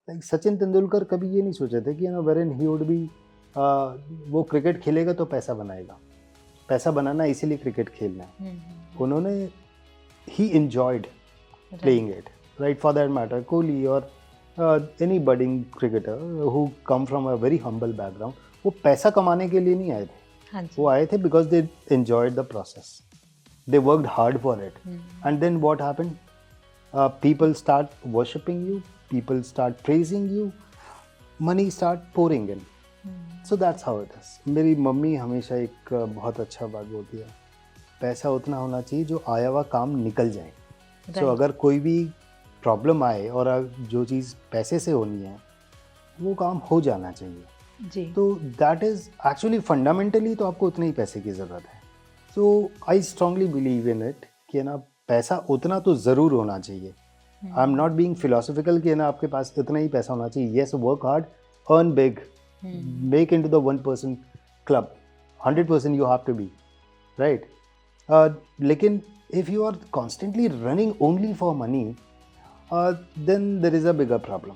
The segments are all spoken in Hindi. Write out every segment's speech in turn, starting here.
लाइक सचिन तेंदुलकर कभी ये नहीं सोचे थे कि वेरन ही वुड बी वो क्रिकेट खेलेगा तो पैसा बनाएगा, पैसा बनाना इसीलिए क्रिकेट खेलना है। उन्होंने ही enjoyed playing it, right? For that matter Kohli और any budding cricketer who come from a very humble background, वो पैसा कमाने के लिए नहीं आए थे, वो आए थे because they enjoyed the process, they worked hard for it, and then what happened? People start worshipping you, people start praising you, money start pouring in. So that's how it is. मेरी मम्मी हमेशा एक बहुत अच्छा बात बोलती है, पैसा उतना होना चाहिए जो आया हुआ काम निकल जाए। So अगर कोई भी प्रॉब्लम आए और जो चीज़ पैसे से होनी है वो काम हो जाना चाहिए जी। तो दैट इज़ एक्चुअली फंडामेंटली तो आपको उतने ही पैसे की ज़रूरत है। So I strongly believe in it कि ना पैसा उतना तो ज़रूर होना चाहिए। I am not being philosophical कि ना आपके पास इतना ही पैसा होना चाहिए। Yes, work hard, earn big, make into the 1% club, 100% you have to be, right? लेकिन if you are constantly running only for money, then there is a bigger problem,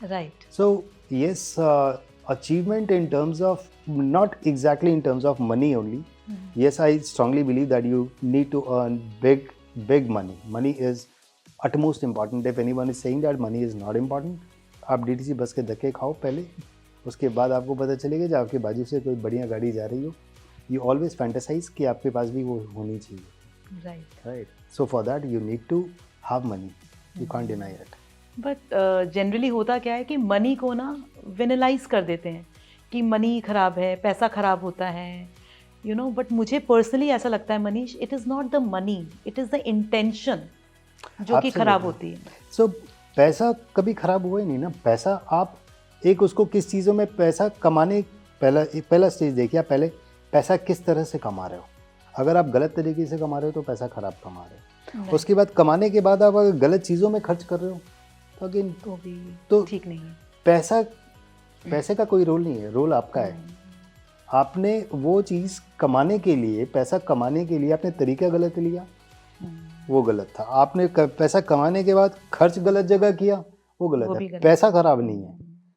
right? So yes, achievement in terms of, not exactly in terms of money only. Yes, I strongly believe that you need to earn big money. Money is utmost important. If anyone is saying that money is not important, आप DTC बस के धक्के खाओ पहले, उसके बाद आपको पता चलेगा जब आपके बाजू से कोई बढ़िया गाड़ी जा रही हो, you always fantasize कि आपके पास भी वो होनी चाहिए, right? So for that you need to have money. You can't deny it. But generally होता क्या है कि मनी को ना विनलाइज कर देते हैं कि मनी खराब है, पैसा खराब होता है, यू नो। बट मुझे पर्सनली ऐसा लगता है Manish, it is not the money, it is the intention जो कि खराब होती है। सो पैसा कभी खराब हुआ ही नहीं ना। पैसा आप एक उसको किस चीज़ों में पैसा कमाने, पहला स्टेज देखिए, आप पहले पैसा किस तरह से कमा रहे हो। अगर आप गलत तरीके से कमा रहे हो तो पैसा खराब कमा रहे हो। उसके बाद कमाने के बाद आप अगर गलत चीज़ों में खर्च कर रहे हो तो ठीक नहीं है। पैसे का कोई रोल नहीं है, रोल आपका है। आपने वो चीज़ कमाने के लिए, पैसा कमाने के लिए आपने तरीका गलत लिया, वो गलत था। आपने पैसा कमाने के बाद खर्च गलत जगह किया, वो गलत है। पैसा खराब नहीं है,